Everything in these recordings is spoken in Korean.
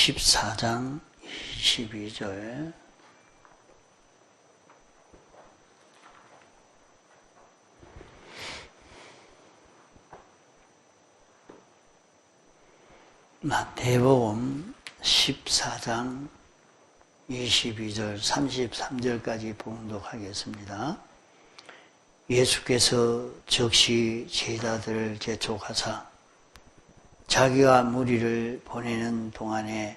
14장 22절 마태복음 14장 22절 33절까지 봉독하겠습니다. 예수께서 즉시 제자들을 재촉하사 자기가 무리를 보내는 동안에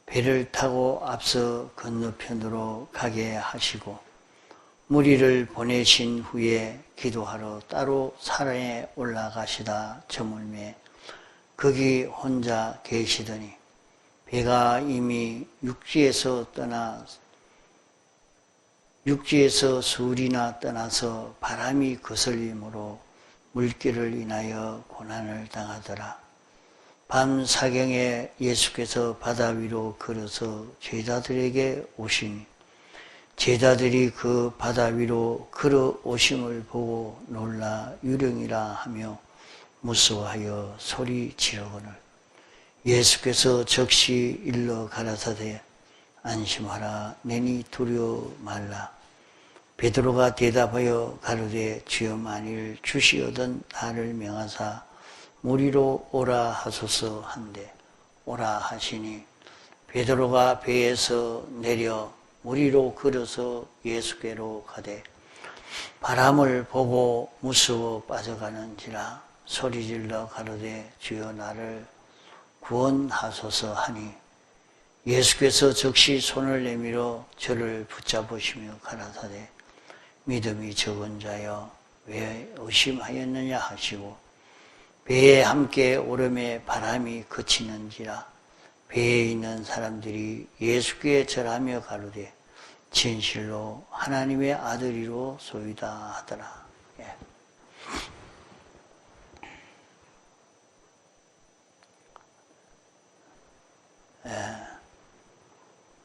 배를 타고 앞서 건너편으로 가게 하시고 무리를 보내신 후에 기도하러 따로 산에 올라가시다 저물매 거기 혼자 계시더니 배가 이미 육지에서 수리나 떠나서 바람이 거슬림으로 물길을 인하여 고난을 당하더라. 밤 사경에 예수께서 바다 위로 걸어서 제자들에게 오시니 제자들이 그 바다 위로 걸어오심을 보고 놀라 유령이라 하며 무서워하여 소리 지르거늘 예수께서 즉시 일러 가라사대 안심하라 내니 두려워 말라. 베드로가 대답하여 가로되 주여 만일 주시어던 나를 명하사 무리로 오라 하소서 한데 오라 하시니 베드로가 배에서 내려 무리로 걸어서 예수께로 가되 바람을 보고 무서워 빠져가는지라 소리질러 가로되 주여 나를 구원하소서 하니 예수께서 즉시 손을 내밀어 저를 붙잡으시며 가라사대 믿음이 적은 자여 왜 의심하였느냐 하시고 배에 함께 오름에 바람이 그치는지라 배에 있는 사람들이 예수께 절하며 가로되 진실로 하나님의 아들이로 소이다 하더라.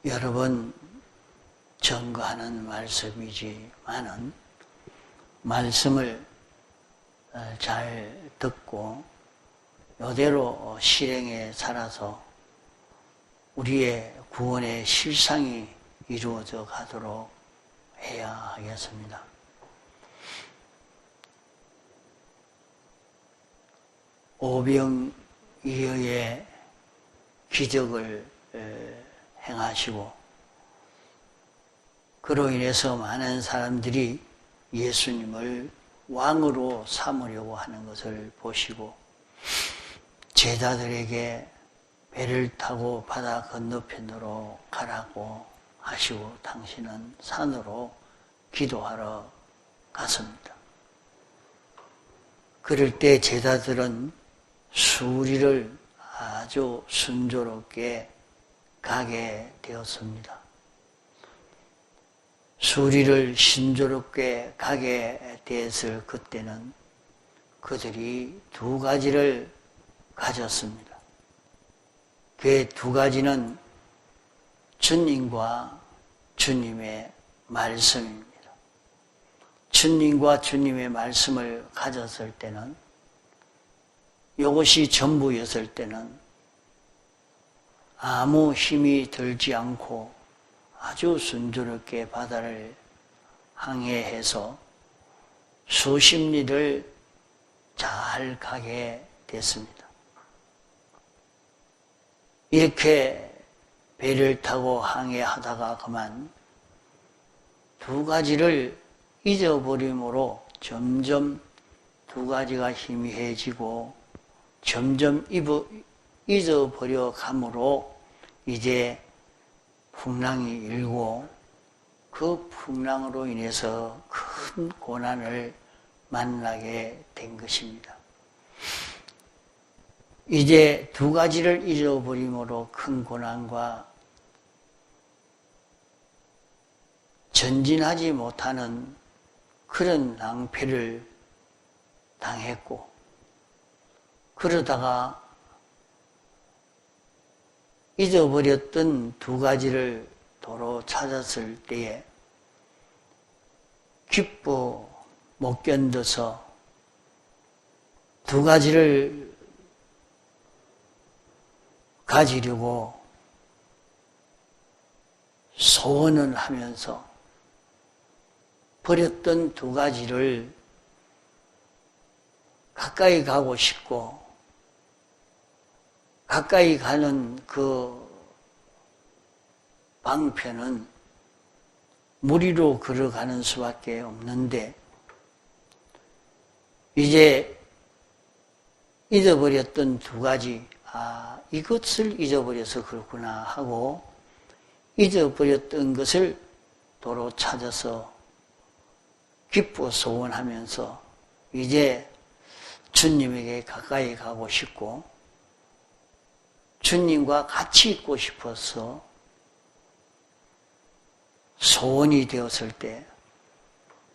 여러 번 전거하는 말씀이지만은 말씀을 잘 듣고 이대로 실행에 살아서 우리의 구원의 실상이 이루어져 가도록 해야 하겠습니다. 오병이어의 기적을 행하시고 그로 인해서 많은 사람들이 예수님을 왕으로 삼으려고 하는 것을 보시고 제자들에게 배를 타고 바다 건너편으로 가라고 하시고 당신은 산으로 기도하러 갔습니다. 그럴 때 제자들은 수리를 아주 순조롭게 가게 되었습니다. 수리를 순조롭게 가게 되었을 그때는 그들이 두 가지를 가졌습니다. 그 두 가지는 주님과 주님의 말씀입니다. 주님과 주님의 말씀을 가졌을 때는 이것이 전부였을 때는 아무 힘이 들지 않고 아주 순조롭게 바다를 항해해서 수십 리를 잘 가게 됐습니다. 이렇게 배를 타고 항해하다가 그만 두 가지를 잊어버림으로 점점 두 가지가 희미해지고 점점 잊어버려 감으로 이제 풍랑이 일고 그 풍랑으로 인해서 큰 고난을 만나게 된 것입니다. 이제 두 가지를 잊어버림으로 큰 고난과 전진하지 못하는 그런 낭패를 당했고 그러다가 잊어버렸던 두 가지를 도로 찾았을 때에 기뻐 못 견뎌서 두 가지를 가지려고 소원을 하면서 버렸던 두 가지를 가까이 가고 싶고 가까이 가는 그 방편은 무리로 걸어가는 수밖에 없는데 이제 잊어버렸던 두 가지, 이것을 잊어버려서 그렇구나 하고 잊어버렸던 것을 도로 찾아서 기뻐 소원하면서 이제 주님에게 가까이 가고 싶고 주님과 같이 있고 싶어서 소원이 되었을 때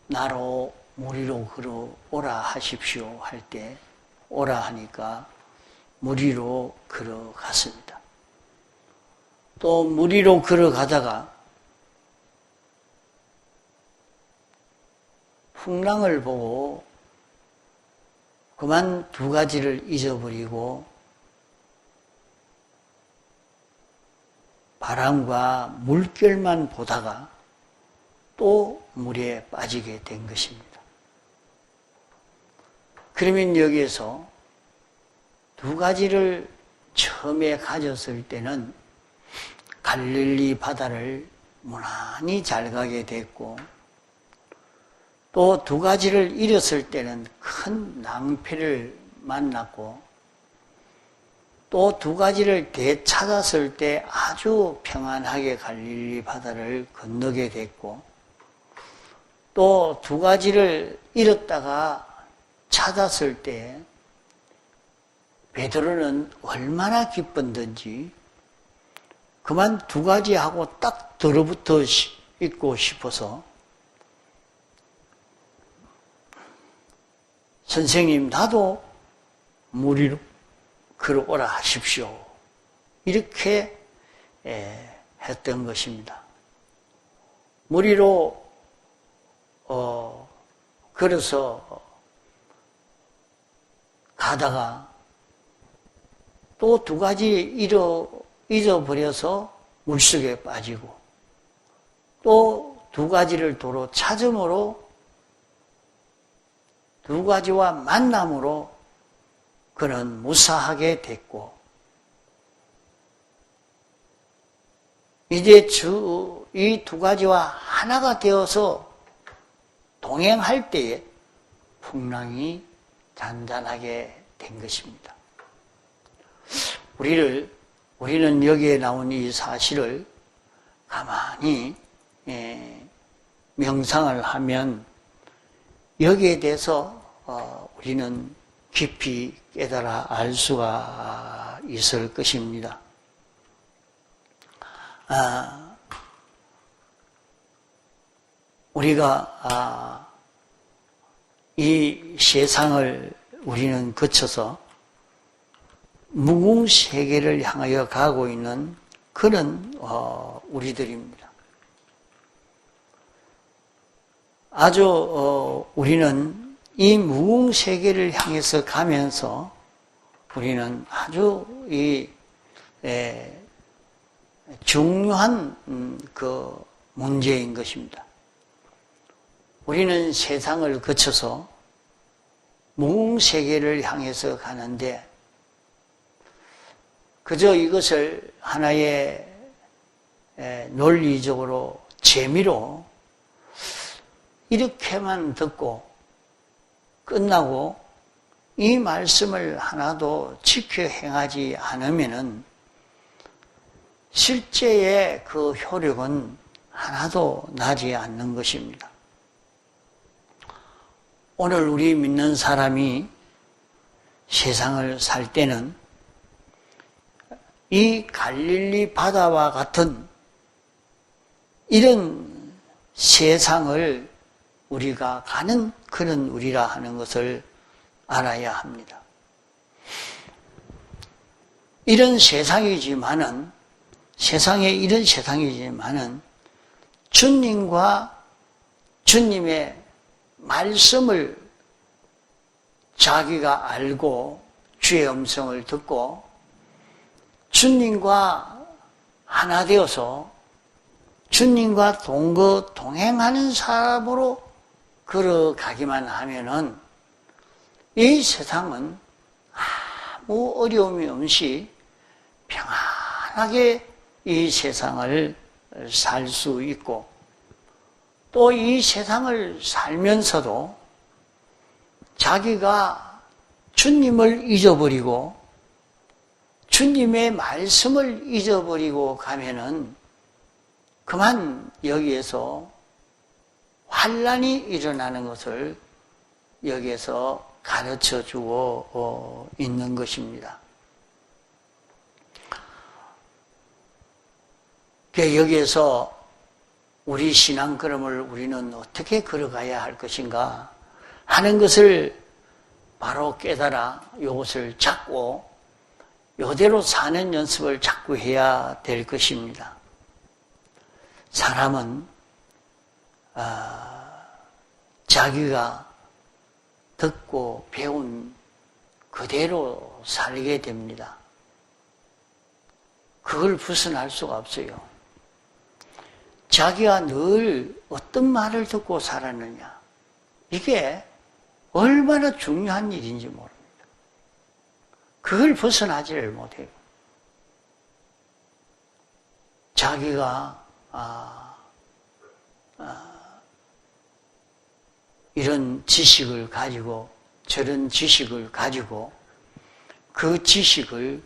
나로 무리로 걸어오라 하십시오 할 때 오라 하니까 무리로 걸어갔습니다. 또 무리로 걸어가다가 풍랑을 보고 그만 두 가지를 잊어버리고 바람과 물결만 보다가 또 물에 빠지게 된 것입니다. 그러면 여기에서 두 가지를 처음에 가졌을 때는 갈릴리 바다를 무난히 잘 가게 됐고 또 두 가지를 잃었을 때는 큰 낭패를 만났고 또 두 가지를 되찾았을 때 아주 평안하게 갈릴리 바다를 건너게 됐고 또 두 가지를 잃었다가 찾았을 때 베드로는 얼마나 기뻤던지 그만 두 가지하고 딱 들어붙어 있고 싶어서 선생님 나도 무리로 걸어오라 하십시오. 이렇게 했던 것입니다. 무리로 걸어서 가다가 또 두 가지 잊어버려서 물속에 빠지고 또 두 가지를 도로 찾음으로 두 가지와 만남으로 그는 무사하게 됐고 이제 이 두 가지와 하나가 되어서 동행할 때에 풍랑이 잔잔하게 된 것입니다. 우리는 여기에 나온 이 사실을 가만히 명상을 하면 여기에 대해서 우리는 깊이 깨달아 알 수가 있을 것입니다. 우리가 이 세상을 우리는 거쳐서 무궁세계를 향하여 가고 있는 그런 우리들입니다. 아주 우리는 이 무궁세계를 향해서 가면서 우리는 아주 이 중요한 그 문제인 것입니다. 우리는 세상을 거쳐서 무궁세계를 향해서 가는데 그저 이것을 하나의 논리적으로 재미로 이렇게만 듣고 끝나고 이 말씀을 하나도 지켜 행하지 않으면은 실제의 그 효력은 하나도 나지 않는 것입니다. 오늘 우리 믿는 사람이 세상을 살 때는 이 갈릴리 바다와 같은 이런 세상을 우리가 가는 그런 우리라 하는 것을 알아야 합니다. 이런 세상이지만은 이런 세상이지만은 주님과 주님의 말씀을 자기가 알고 주의 음성을 듣고 주님과 하나 되어서 주님과 동행하는 사람으로 걸어가기만 하면은 이 세상은 아무 어려움이 없이 평안하게 이 세상을 살 수 있고, 또 이 세상을 살면서도 자기가 주님을 잊어버리고 주님의 말씀을 잊어버리고 가면은 그만 여기에서 환난이 일어나는 것을 여기에서 가르쳐주고 있는 것입니다. 여기에서 우리 신앙걸음을 우리는 어떻게 걸어가야 할 것인가 하는 것을 바로 깨달아 이것을 잡고 이대로 사는 연습을 자꾸 해야 될 것입니다. 사람은 자기가 듣고 배운 그대로 살게 됩니다. 그걸 벗어날 수가 없어요. 자기가 늘 어떤 말을 듣고 살았느냐, 이게 얼마나 중요한 일인지 모릅니다. 그걸 벗어나지를 못해요. 자기가 이런 지식을 가지고 저런 지식을 가지고 그 지식을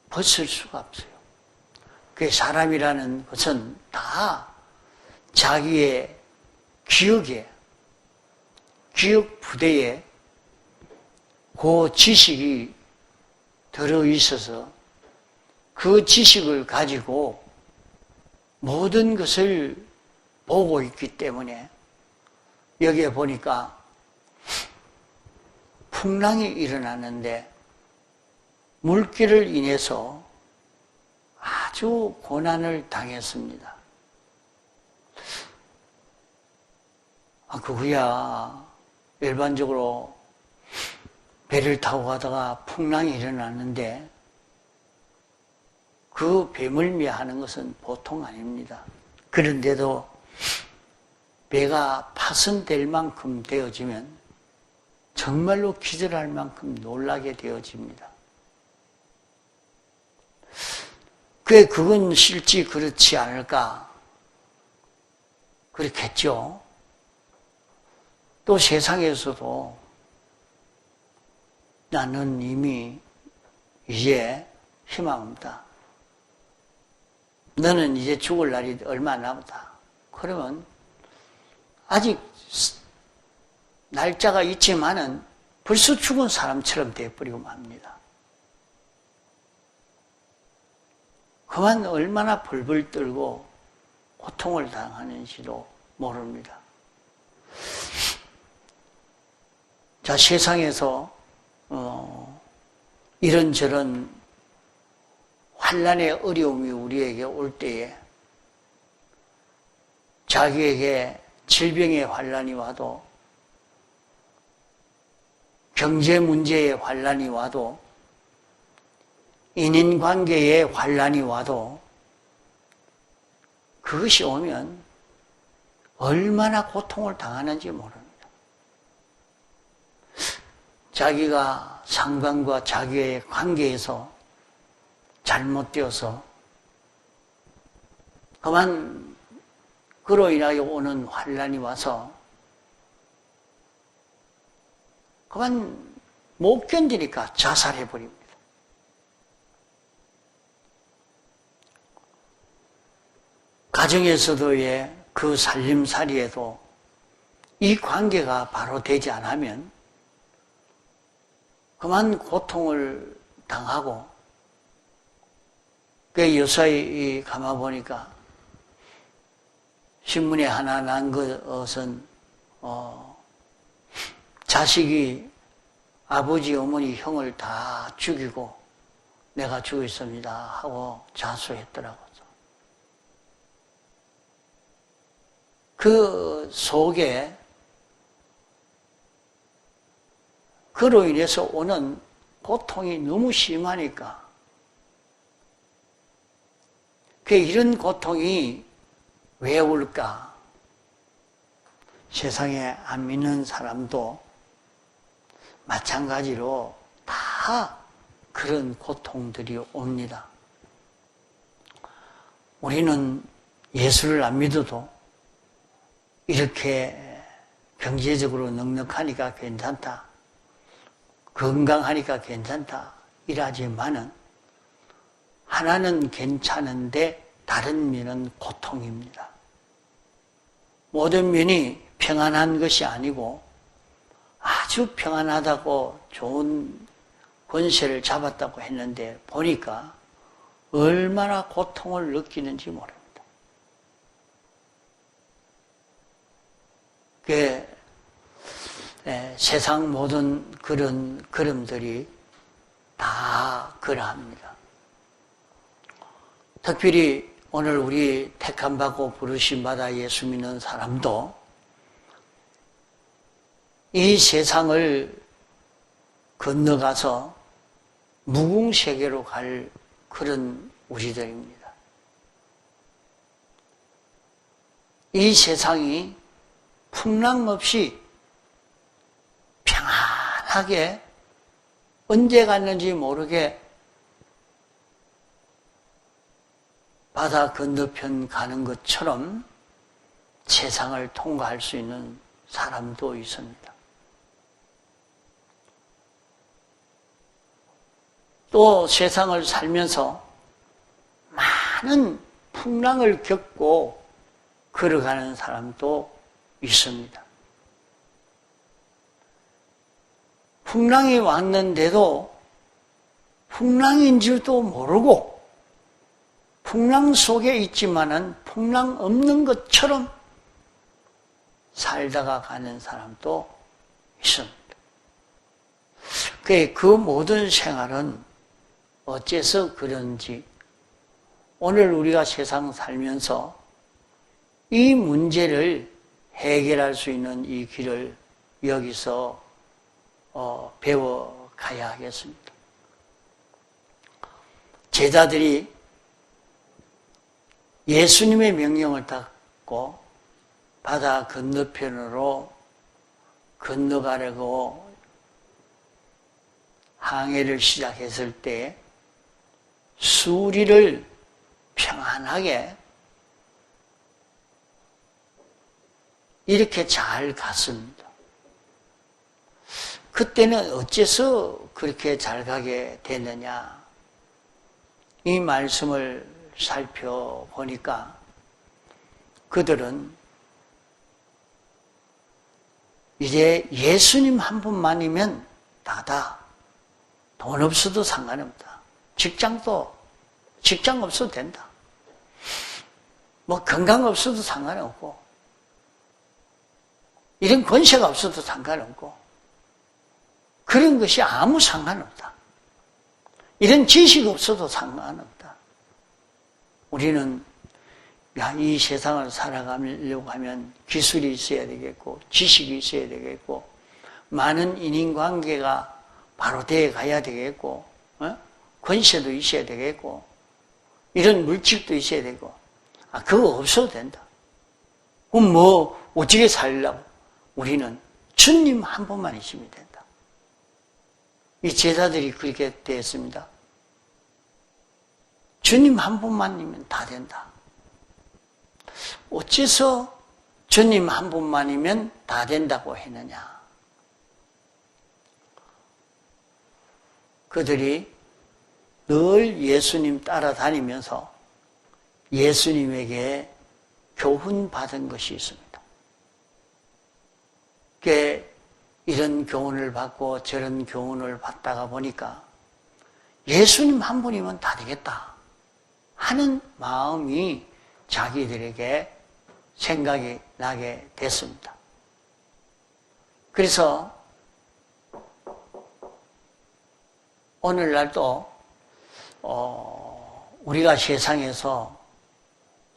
벗을 수가 없어요. 그 사람이라는 것은 다 자기의 기억 부대에 그 지식이 들어있어서 그 지식을 가지고 모든 것을 보고 있기 때문에 여기에 보니까 풍랑이 일어났는데 물길을 인해서 아주 고난을 당했습니다. 그거야 일반적으로 배를 타고 가다가 풍랑이 일어났는데 그 배멀미하는 것은 보통 아닙니다. 그런데도 배가 파손될 만큼 되어지면 정말로 기절할 만큼 놀라게 되어집니다. 그건 실제 그렇지 않을까? 그렇겠죠. 또 세상에서도 나는 이미 이제 희망 없다. 너는 이제 죽을 날이 얼마 남았다. 그러면 아직 날짜가 있지만은 벌써 죽은 사람처럼 되어버리고 맙니다. 그만 얼마나 벌벌 떨고 고통을 당하는지도 모릅니다. 자, 세상에서 이런저런 환난의 어려움이 우리에게 올 때에 자기에게 질병의 환난이 와도 경제 문제의 환난이 와도 인인관계의 환난이 와도 그것이 오면 얼마나 고통을 당하는지 모릅니다. 자기가 상관과 자기의 관계에서 잘못되어서 그만 그로 인하여 오는 환난이 와서 그만 못 견디니까 자살해버립니다. 가정에서도의 그 살림살이에도 이 관계가 바로 되지 않으면 그만 고통을 당하고, 그 요사이 가만보니까 신문에 하나 난 것은 자식이 아버지, 어머니, 형을 다 죽이고 내가 죽였습니다 하고 자수했더라고요. 그 속에 그로 인해서 오는 고통이 너무 심하니까 이런 고통이 왜 울까? 세상에 안 믿는 사람도 마찬가지로 다 그런 고통들이 옵니다. 우리는 예수를 안 믿어도 이렇게 경제적으로 넉넉하니까 괜찮다, 건강하니까 괜찮다 이라지만은 하나는 괜찮은데 다른 면은 고통입니다. 모든 면이 평안한 것이 아니고 아주 평안하다고 좋은 권세를 잡았다고 했는데 보니까 얼마나 고통을 느끼는지 모릅니다. 세상 모든 그런 걸음들이 다 그러합니다. 특별히 오늘 우리 택함받고 부르심받아 예수 믿는 사람도 이 세상을 건너가서 무궁세계로 갈 그런 우리들입니다. 이 세상이 풍랑 없이 평안하게 언제 갔는지 모르게 바다 건너편 가는 것처럼 세상을 통과할 수 있는 사람도 있습니다. 또 세상을 살면서 많은 풍랑을 겪고 걸어가는 사람도 있습니다. 풍랑이 왔는데도 풍랑인 줄도 모르고 풍랑 속에 있지만은 풍랑 없는 것처럼 살다가 가는 사람도 있습니다. 그 모든 생활은 어째서 그런지 오늘 우리가 세상 살면서 이 문제를 해결할 수 있는 이 길을 여기서 배워가야 하겠습니다. 제자들이 예수님의 명령을 받고 바다 건너편으로 건너가려고 항해를 시작했을 때 수리를 평안하게 이렇게 잘 갔습니다. 그때는 어째서 그렇게 잘 가게 됐느냐? 이 말씀을 살펴보니까 그들은 이제 예수님 한 분만이면 다다. 돈 없어도 상관없다. 직장 없어도 된다. 뭐 건강 없어도 상관없고 이런 권세가 없어도 상관없고 그런 것이 아무 상관없다. 이런 지식 없어도 상관없다. 우리는 이 세상을 살아가려고 하면 기술이 있어야 되겠고 지식이 있어야 되겠고 많은 인인관계가 바로 되어 가야 되겠고 권세도 있어야 되겠고 이런 물질도 있어야 되고 그거 없어도 된다. 그럼 뭐 어떻게 살려고? 우리는 주님 한 분만 있으면 된다. 이 제자들이 그렇게 되었습니다. 주님 한 분만이면 다 된다. 어째서 주님 한 분만이면 다 된다고 했느냐? 그들이 늘 예수님 따라다니면서 예수님에게 교훈받은 것이 있습니다. 이런 교훈을 받고 저런 교훈을 받다가 보니까 예수님 한 분이면 다 되겠다 하는 마음이 자기들에게 생각이 나게 됐습니다. 그래서 오늘날도 우리가 세상에서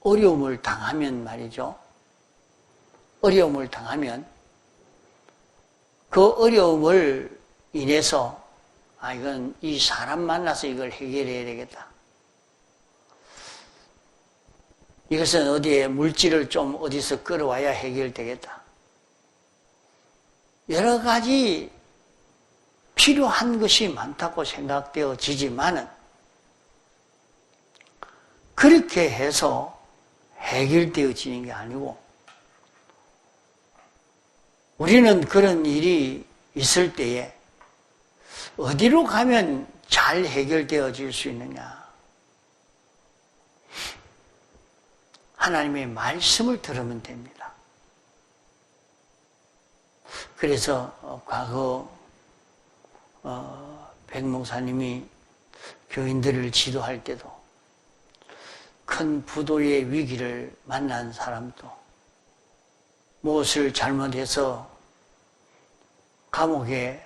어려움을 당하면 말이죠. 어려움을 당하면 그 어려움을 인해서 이건 이 사람 만나서 이걸 해결해야 되겠다. 이것은 어디에 물질을 좀 어디서 끌어와야 해결되겠다. 여러 가지 필요한 것이 많다고 생각되어지지만은 그렇게 해서 해결되어지는 게 아니고 우리는 그런 일이 있을 때에 어디로 가면 잘 해결되어질 수 있느냐? 하나님의 말씀을 들으면 됩니다. 그래서 과거 백 목사님이 교인들을 지도할 때도 큰 부도의 위기를 만난 사람도 무엇을 잘못해서 감옥에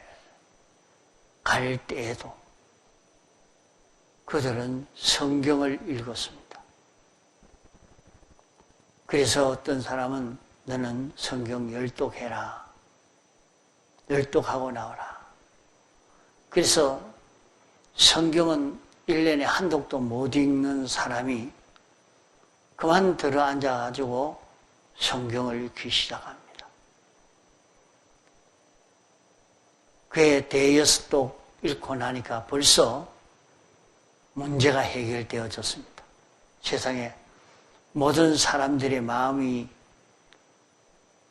갈 때에도 그들은 성경을 읽었습니다. 그래서 어떤 사람은 너는 성경 열독해라. 열독하고 나오라. 그래서 성경은 1년에 한 독도 못 읽는 사람이 그만 들어 앉아가지고 성경을 읽기 시작합니다. 그의 대여섯 독 읽고 나니까 벌써 문제가 해결되어졌습니다. 세상에 모든 사람들의 마음이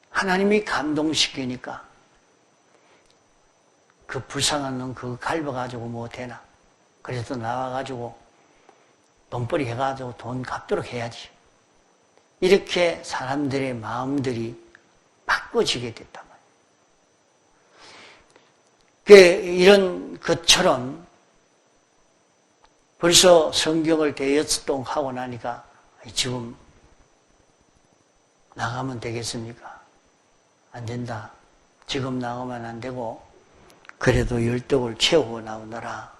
하나님이 감동시키니까 그 불쌍한 놈 그거 갈아가지고 뭐 되나. 그래서 나와가지고 돈벌이 해가지고 돈 갚도록 해야지. 이렇게 사람들의 마음들이 바꿔지게 됐단 말이에요. 이런 것처럼 벌써 성경을 대여섯 동 하고 나니까 지금 나가면 되겠습니까? 안 된다. 지금 나가면 안 되고 그래도 열독을 채우고 나오너라.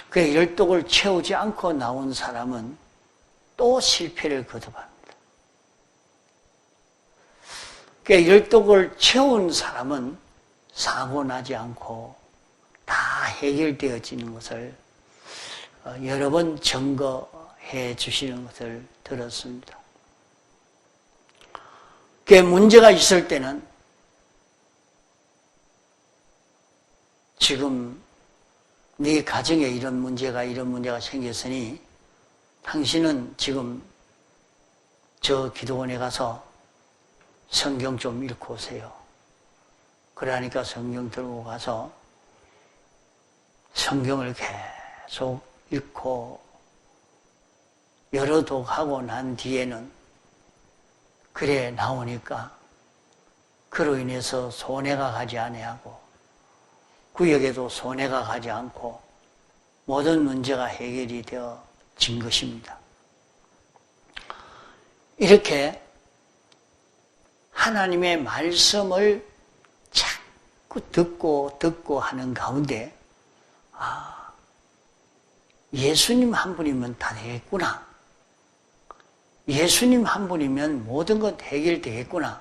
그 열독을 채우지 않고 나온 사람은 또 실패를 거듭합니다. 그 열독을 채운 사람은 사고 나지 않고 다 해결되어지는 것을 여러 번 증거해 주시는 것을 들었습니다. 그 문제가 있을 때는 지금 네 가정에 이런 문제가 생겼으니 당신은 지금 저 기도원에 가서 성경 좀 읽고 오세요. 그러니까 성경 들고 가서 성경을 계속 읽고 여러 독하고 난 뒤에는 그래 나오니까 그로 인해서 손해가 가지 아니하고 구역에도 손해가 가지 않고 모든 문제가 해결이 되어진 것입니다. 이렇게 하나님의 말씀을 자꾸 듣고 하는 가운데 예수님 한 분이면 다 되겠구나. 예수님 한 분이면 모든 것 해결되겠구나.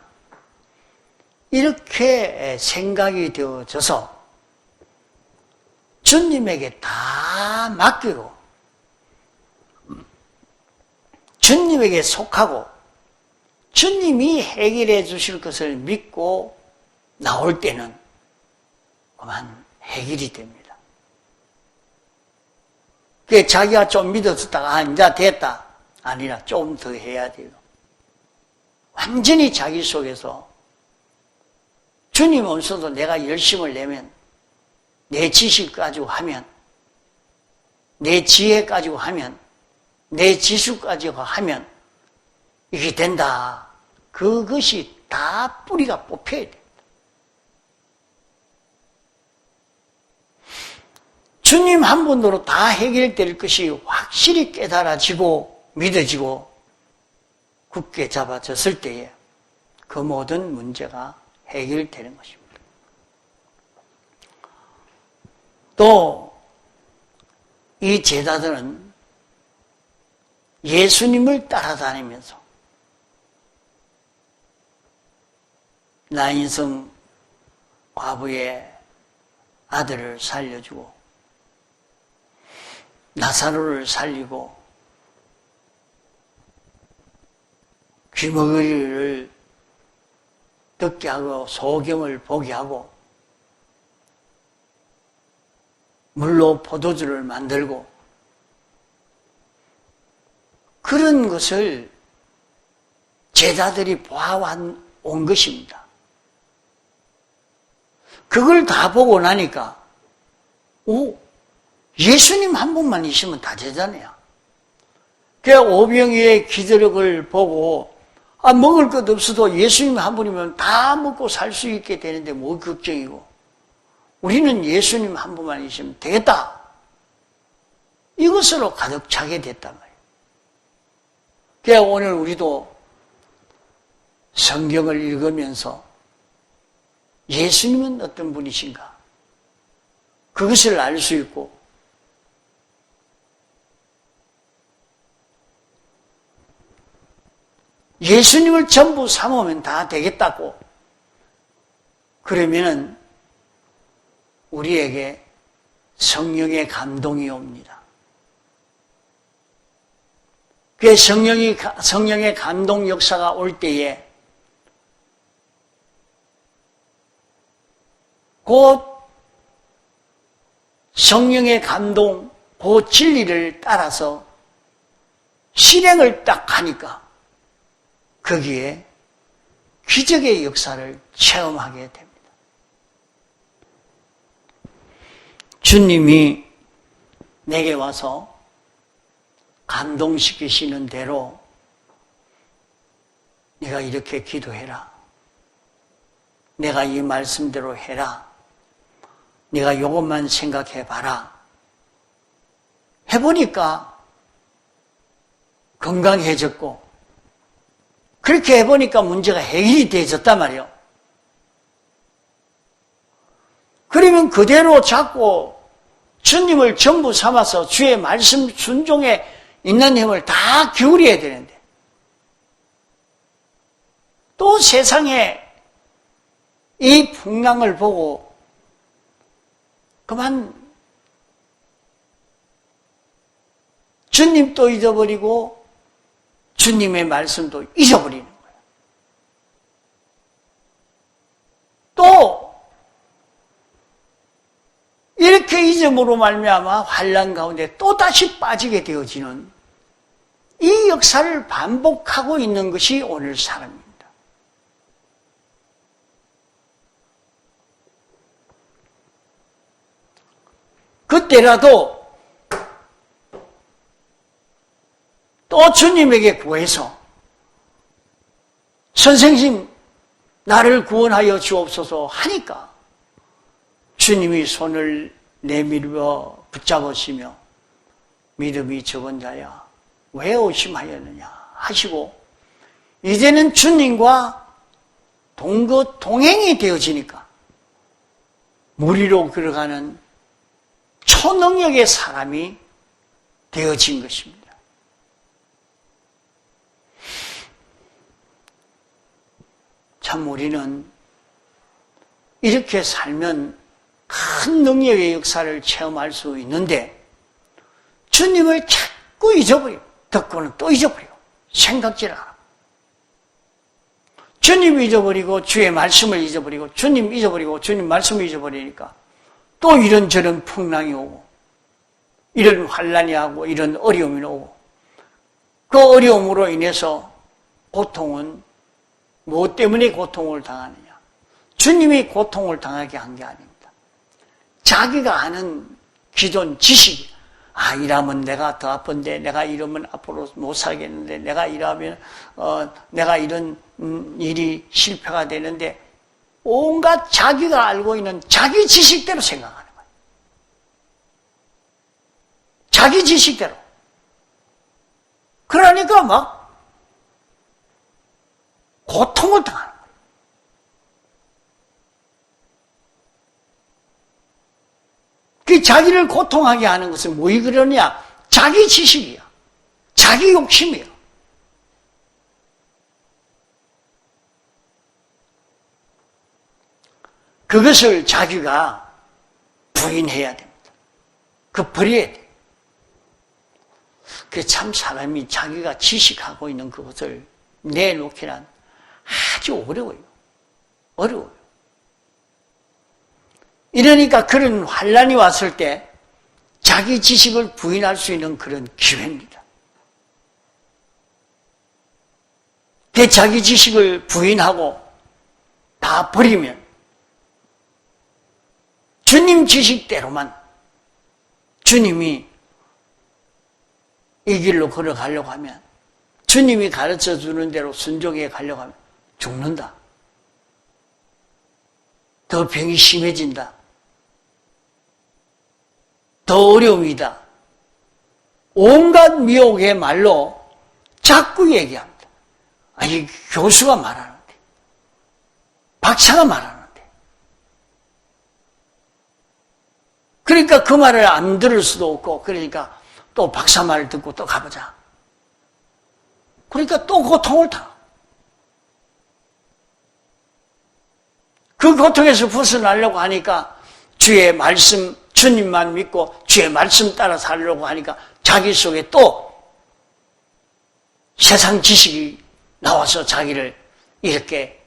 이렇게 생각이 되어져서 주님에게 다 맡기고 주님에게 속하고 주님이 해결해 주실 것을 믿고 나올 때는 그만 해결이 됩니다. 그게 자기가 좀 믿었다가 이제 됐다. 아니라 좀 더 해야 돼요. 완전히 자기 속에서 주님 없어도 내가 열심을 내면 내 지식 가지고 하면 내 지혜 가지고 하면 내 지수 가지고 하면 이게 된다. 그것이 다 뿌리가 뽑혀야 돼. 주님 한 분으로 다 해결될 것이 확실히 깨달아지고 믿어지고 굳게 잡아졌을 때에 그 모든 문제가 해결되는 것입니다. 또 이 제자들은 예수님을 따라다니면서 나인성 과부의 아들을 살려주고 나사로를 살리고 귀머거리를 듣게 하고 소경을 보게 하고 물로 포도주를 만들고 그런 것을 제자들이 보아온 것입니다. 그걸 다 보고 나니까 예수님 한 분만 있으면 다 되잖아요. 그 오병이의 기도력을 보고 먹을 것 없어도 예수님 한 분이면 다 먹고 살 수 있게 되는데 뭐 걱정이고 우리는 예수님 한 분만 있으면 되겠다. 이것으로 가득 차게 됐단 말이에요. 그래서 오늘 우리도 성경을 읽으면서 예수님은 어떤 분이신가 그것을 알 수 있고 예수님을 전부 삼으면 다 되겠다고 그러면은 우리에게 성령의 감동이 옵니다. 그 성령의 감동 역사가 올 때에 곧 성령의 감동, 그 진리를 따라서 실행을 딱 하니까 거기에 기적의 역사를 체험하게 됩니다. 주님이 내게 와서 감동시키시는 대로 내가 이렇게 기도해라. 내가 이 말씀대로 해라. 네가 이것만 생각해봐라. 해보니까 건강해졌고 그렇게 해보니까 문제가 해결이 되어졌단 말이에요. 그러면 그대로 잡고 주님을 전부 삼아서 주의 말씀 순종에 있는 힘을 다 기울여야 되는데 또 세상에 이 풍랑을 보고 그만 주님도 잊어버리고 주님의 말씀도 잊어버리는 거예요. 또 이렇게 잊음으로 말미암아 환난 가운데 또다시 빠지게 되어지는 이 역사를 반복하고 있는 것이 오늘 사람입니다. 그때라도 또 주님에게 구해서 선생님 나를 구원하여 주옵소서 하니까 주님이 손을 내밀어 붙잡으시며 믿음이 적은 자야 왜 의심하였느냐 하시고 이제는 주님과 동행이 되어지니까 무리로 걸어가는 초능력의 사람이 되어진 것입니다. 참 우리는 이렇게 살면 큰 능력의 역사를 체험할 수 있는데 주님을 자꾸 잊어버리고 듣고는 또 잊어버리고 생각질 않아. 주님 잊어버리고 주의 말씀을 잊어버리고 주님 잊어버리고 주님 말씀을 잊어버리니까 또 이런저런 풍랑이 오고 이런 환난이 하고 이런 어려움이 오고 그 어려움으로 인해서 고통은 무엇 때문에 고통을 당하느냐? 주님이 고통을 당하게 한 게 아닙니다. 자기가 아는 기존 지식이 이러면 내가 더 아픈데 내가 이러면 앞으로 못 살겠는데 내가 이러면 내가 이런 일이 실패가 되는데 온갖 자기가 알고 있는 자기 지식대로 생각하는 거예요. 자기 지식대로. 그러니까 막 고통을 당하는 거예요. 그 자기를 고통하게 하는 것은 뭐이 그러냐? 자기 지식이야. 자기 욕심이야. 그것을 자기가 부인해야 됩니다. 버려야 돼. 그 참 사람이 자기가 지식하고 있는 그것을 내놓기란 아주 어려워요. 어려워요. 이러니까 그런 환란이 왔을 때 자기 지식을 부인할 수 있는 그런 기회입니다. 그 자기 지식을 부인하고 다 버리면 주님 지식대로만 주님이 이 길로 걸어가려고 하면, 주님이 가르쳐 주는 대로 순종해 가려고 하면 죽는다. 더 병이 심해진다. 더 어려움이다. 온갖 미혹의 말로 자꾸 얘기합니다. 아니, 교수가 말하는데, 박사가 말하는데. 그러니까 그 말을 안 들을 수도 없고, 그러니까 또 박사 말을 듣고 또 가보자. 그러니까 또 고통을 타. 그 고통에서 벗어나려고 하니까 주의 말씀, 주님만 믿고 주의 말씀 따라 살려고 하니까 자기 속에 또 세상 지식이 나와서 자기를 이렇게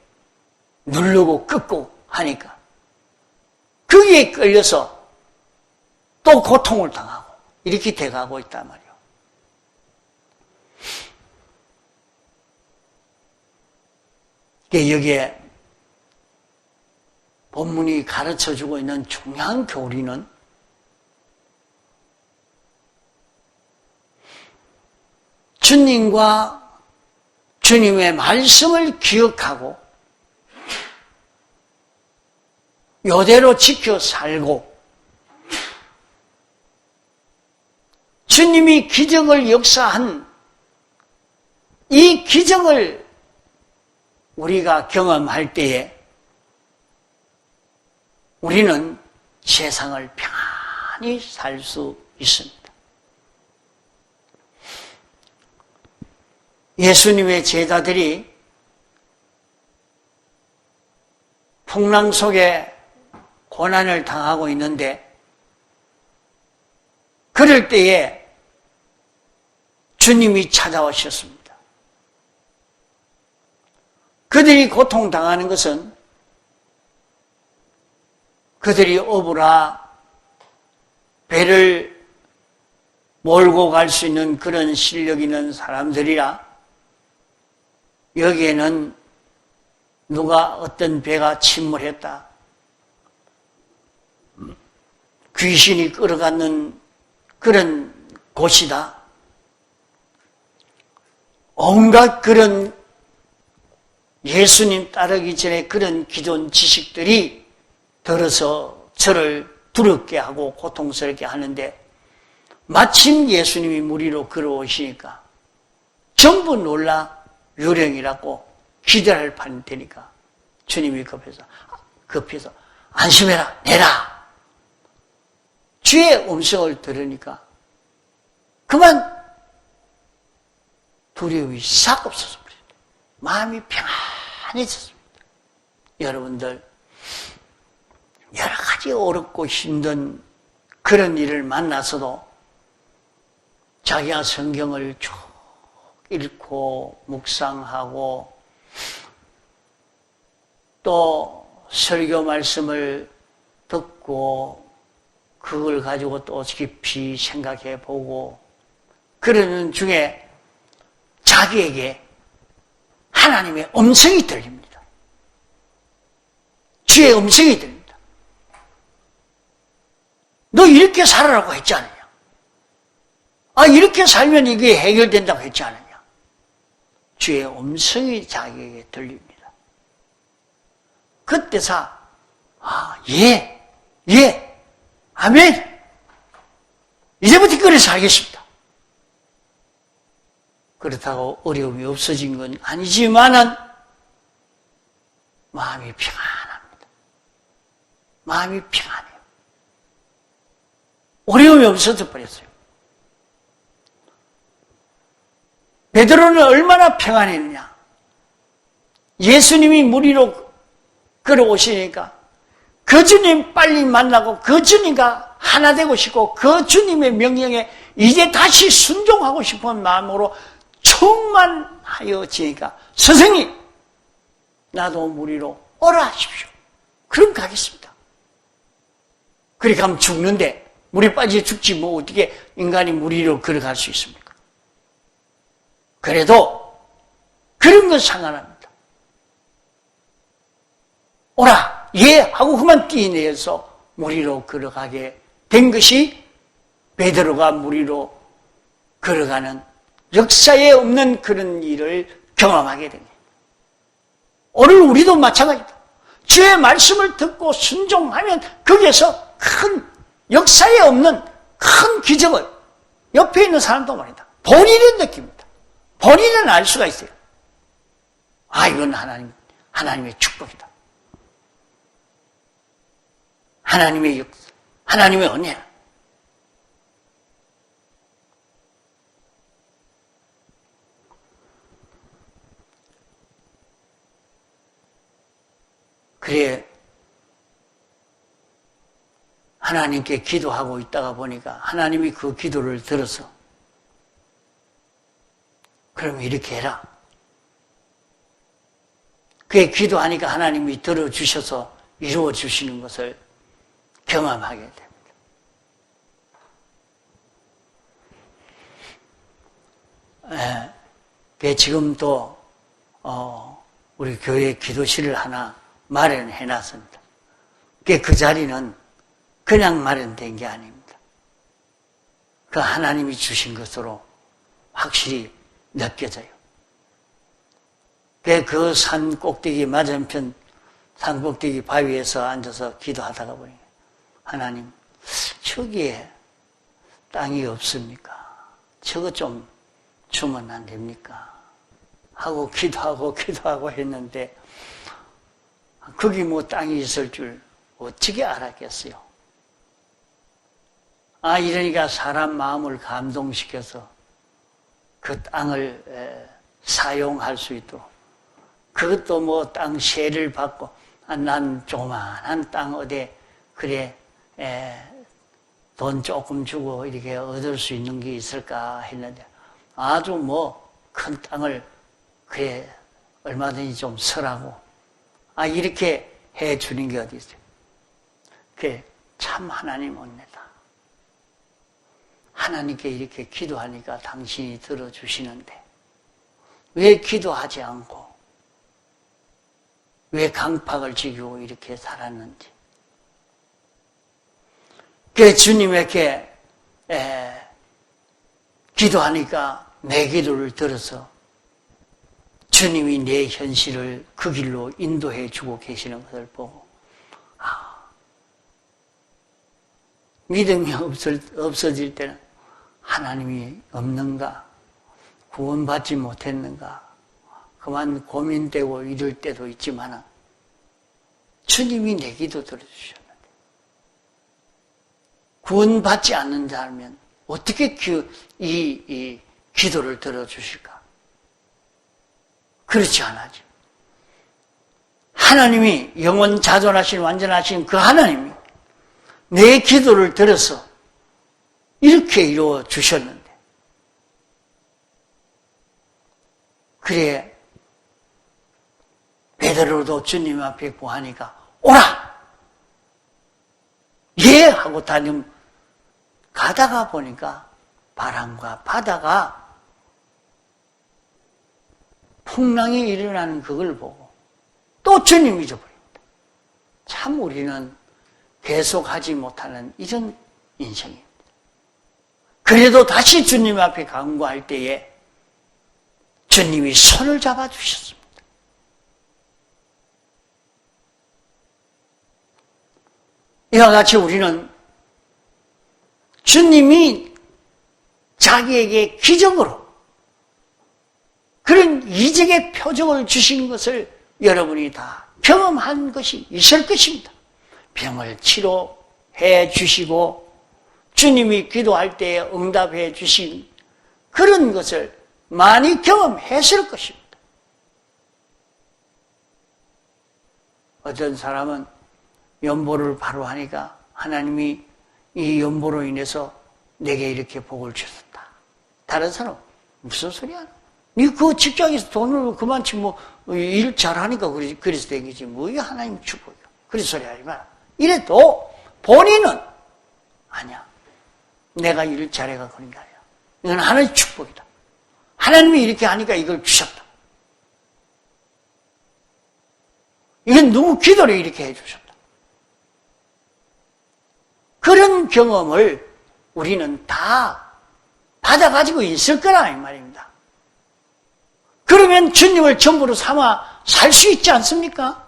누르고 끄고 하니까 거기에 끌려서 또 고통을 당하고 이렇게 돼가고 있단 말이에요. 여기에 본문이 가르쳐주고 있는 중요한 교리는 주님과 주님의 말씀을 기억하고 이대로 지켜 살고 주님이 기적을 역사한 이 기적을 우리가 경험할 때에 우리는 세상을 평안히 살 수 있습니다. 예수님의 제자들이 풍랑 속에 고난을 당하고 있는데 그럴 때에 주님이 찾아오셨습니다. 그들이 고통당하는 것은 그들이 어부라 배를 몰고 갈 수 있는 그런 실력 있는 사람들이라 여기에는 누가 어떤 배가 침몰했다. 귀신이 끌어가는 그런 곳이다. 온갖 그런 예수님 따르기 전에 그런 기존 지식들이 들어서 저를 두렵게 하고 고통스럽게 하는데 마침 예수님이 물 위로 걸어오시니까 전부 놀라 요령이라고 기대할 판이 되니까 주님이 급해서 안심해라, 내라. 주의 음성을 들으니까 그만 두려움이 싹 없어졌습니다. 마음이 평안해졌습니다. 여러분들 여러 가지 어렵고 힘든 그런 일을 만나서도 자기가 성경을 쭉 읽고 묵상하고 또 설교 말씀을 듣고 그걸 가지고 또 깊이 생각해 보고 그러는 중에 자기에게 하나님의 음성이 들립니다. 주의 음성이 들립니다. 너 이렇게 살아라고 했지 않느냐? 아, 이렇게 살면 이게 해결된다고 했지 않느냐? 주의 음성이 자기에게 들립니다. 그때서 예, 아멘. 이제부터 그래 살겠습니다. 그렇다고 어려움이 없어진 건 아니지만은 마음이 평안합니다. 마음이 평안해요. 어려움이 없어져 버렸어요. 베드로는 얼마나 평안했느냐. 예수님이 물 위로 걸어오시니까 그 주님 빨리 만나고 그 주님과 하나 되고 싶고 그 주님의 명령에 이제 다시 순종하고 싶은 마음으로 충만한 하여 지니까 선생님 나도 무리로 오라 하십시오. 그럼 가겠습니다. 그렇게 하면 죽는데 물에 빠져 죽지 뭐 어떻게 인간이 무리로 걸어갈 수 있습니까? 그래도 그런 건 상관합니다. 오라 예 하고 그만 뛰어내서 무리로 걸어가게 된 것이 베드로가 무리로 걸어가는 역사에 없는 그런 일을 경험하게 됩니다. 오늘 우리도 마찬가지다. 주의 말씀을 듣고 순종하면 거기에서 큰 역사에 없는 큰 기적을 옆에 있는 사람도 말이다. 본인은 느낍니다. 본인은 알 수가 있어요. 아, 이건 하나님의 축복이다. 하나님의 역사, 하나님의 은혜야. 그래, 하나님께 기도하고 있다가 보니까 하나님이 그 기도를 들어서 그러면 이렇게 해라. 그게 기도하니까 하나님이 들어주셔서 이루어주시는 것을 경험하게 됩니다. 지금도 우리 교회 기도실을 하나 마련해 놨습니다. 그 자리는 그냥 마련된 게 아닙니다. 그 하나님이 주신 것으로 확실히 느껴져요. 그 산 꼭대기 맞은편 산 꼭대기 바위에서 앉아서 기도하다가 보니 하나님 저기에 땅이 없습니까? 저거 좀 주면 안 됩니까? 하고 기도하고 했는데 거기 뭐 땅이 있을 줄 어떻게 알았겠어요? 이러니까 사람 마음을 감동시켜서 그 땅을 사용할 수 있도록 그것도 뭐 땅 세를 받고 난 조그만한 땅 어디 그래 돈 조금 주고 이렇게 얻을 수 있는 게 있을까 했는데 아주 뭐 큰 땅을 그래 얼마든지 좀 설하고 이렇게 해 주는 게 어디 있어요? 그게 참 하나님 은혜다. 하나님께 이렇게 기도하니까 당신이 들어주시는데 왜 기도하지 않고 왜 강팍을 지키고 이렇게 살았는지. 그 주님에게 기도하니까 내 기도를 들어서 주님이 내 현실을 그 길로 인도해 주고 계시는 것을 보고 믿음이 없어질 때는 하나님이 없는가? 구원받지 못했는가? 그만 고민되고 이럴 때도 있지만 주님이 내 기도 들어주셨는데 구원받지 않는 자면 어떻게 이 기도를 들어주실까? 그렇지 않아죠. 하나님이 영원 자존하신 완전하신 그 하나님이 내 기도를 들어서 이렇게 이루어 주셨는데 그래 베드로도 주님 앞에 구하니까 오라! 예! 하고 가다가 보니까 바람과 바다가 풍랑이 일어나는 그걸 보고 또 주님 잊어버립니다. 참 우리는 계속하지 못하는 이런 인생입니다. 그래도 다시 주님 앞에 간구할 때에 주님이 손을 잡아주셨습니다. 이와 같이 우리는 주님이 자기에게 기적으로 그런 이적의 표적을 주신 것을 여러분이 다 경험한 것이 있을 것입니다. 병을 치료해 주시고 주님이 기도할 때 응답해 주신 그런 것을 많이 경험했을 것입니다. 어떤 사람은 연보를 바로 하니까 하나님이 이 연보로 인해서 내게 이렇게 복을 주셨다. 다른 사람은 무슨 소리야? 니 그 직장에서 돈을 그만치 일 잘하니까 그래서 된 거지. 이게 하나님 축복이야. 그런 소리 하지 마라. 이래도 본인은 아니야. 내가 일을 잘해가 그런 게 아니야. 이건 하나님의 축복이다. 하나님이 이렇게 하니까 이걸 주셨다. 이건 누구 기도를 이렇게 해주셨다. 그런 경험을 우리는 다 받아가지고 있을 거라 이 말입니다. 그러면 주님을 전부로 삼아 살 수 있지 않습니까?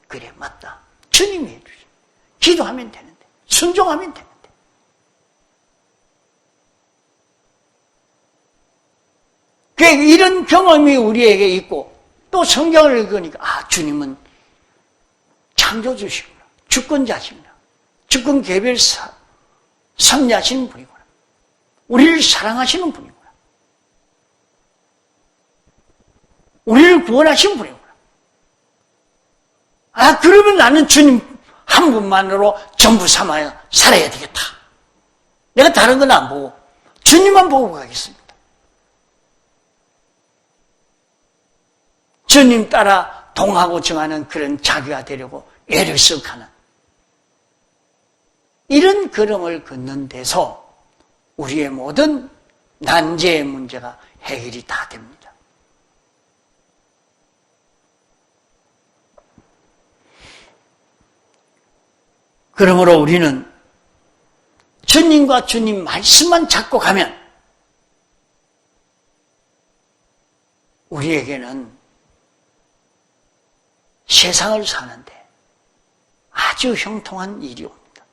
그래, 맞다. 주님이 해주죠. 기도하면 되는데, 순종하면 되는데. 이런 경험이 우리에게 있고, 또 성경을 읽으니까, 주님은 창조주시구나. 주권자시구나. 주권 개별 섭리하시는 분이구나. 우리를 사랑하시는 분이구나. 우리를 구원하시는 분이구나. 그러면 나는 주님 한 분만으로 전부 삼아야 살아야 되겠다. 내가 다른 건 안 보고 주님만 보고 가겠습니다. 주님 따라 동하고 정하는 그런 자기가 되려고 애를 썩하는 이런 걸음을 걷는 데서 우리의 모든 난제의 문제가 해결이 다 됩니다. 그러므로 우리는 주님과 주님 말씀만 잡고 가면 우리에게는 세상을 사는데 아주 형통한 일이 옵니다.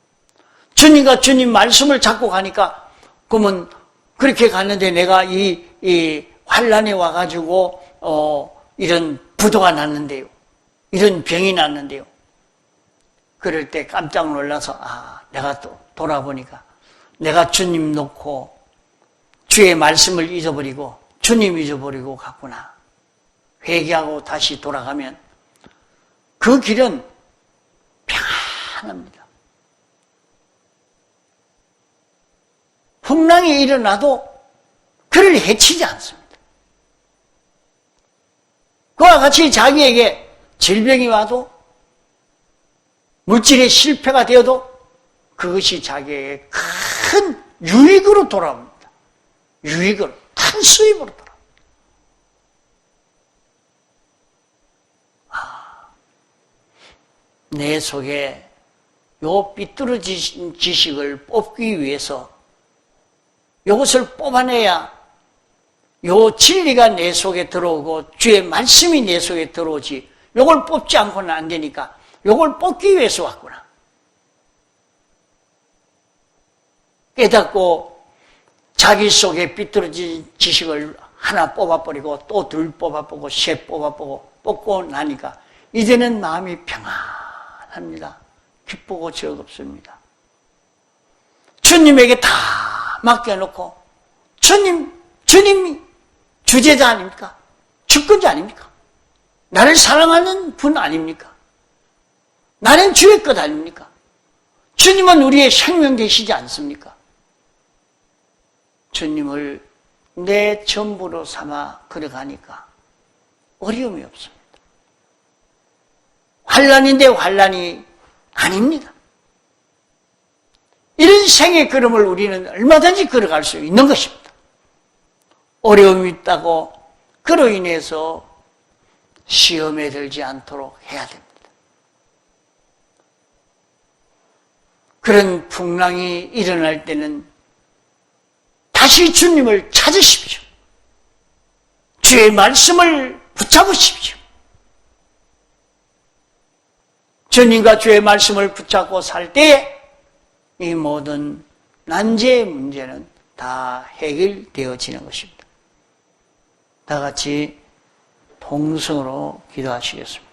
주님과 주님 말씀을 잡고 가니까 그러면 그렇게 갔는데 내가 이 환란에 와가지고 이런 부도가 났는데요. 이런 병이 났는데요. 그럴 때 깜짝 놀라서 내가 또 돌아보니까 내가 주님 놓고 주의 말씀을 잊어버리고 주님 잊어버리고 갔구나. 회개하고 다시 돌아가면 그 길은 평안합니다. 풍랑이 일어나도 그를 해치지 않습니다. 그와 같이 자기에게 질병이 와도 물질의 실패가 되어도 그것이 자기에게 큰 유익으로 돌아옵니다. 유익으로, 큰 수입으로 돌아옵니다. 내 속에 요 삐뚤어진 지식을 뽑기 위해서 요것을 뽑아내야 요 진리가 내 속에 들어오고 주의 말씀이 내 속에 들어오지 요걸 뽑지 않고는 안 되니까 요걸 뽑기 위해서 왔구나. 깨닫고 자기 속에 삐뚤어진 지식을 하나 뽑아버리고 또 둘 뽑아보고 셋 뽑아보고 뽑고 나니까 이제는 마음이 평안합니다. 기쁘고 즐겁습니다. 주님에게 다 맡겨놓고 주님이 주제자 아닙니까? 주권자 아닙니까? 나를 사랑하는 분 아닙니까? 나는 주의 것 아닙니까? 주님은 우리의 생명 되시지 않습니까? 주님을 내 전부로 삼아 걸어가니까 어려움이 없습니다. 환란인데 환란이 아닙니다. 이런 생의 걸음을 우리는 얼마든지 걸어갈 수 있는 것입니다. 어려움이 있다고 그로 인해서 시험에 들지 않도록 해야 됩니다. 그런 풍랑이 일어날 때는 다시 주님을 찾으십시오. 주의 말씀을 붙잡으십시오. 주님과 주의 말씀을 붙잡고 살 때에 이 모든 난제의 문제는 다 해결되어지는 것입니다. 다 같이 통성으로 기도하시겠습니다.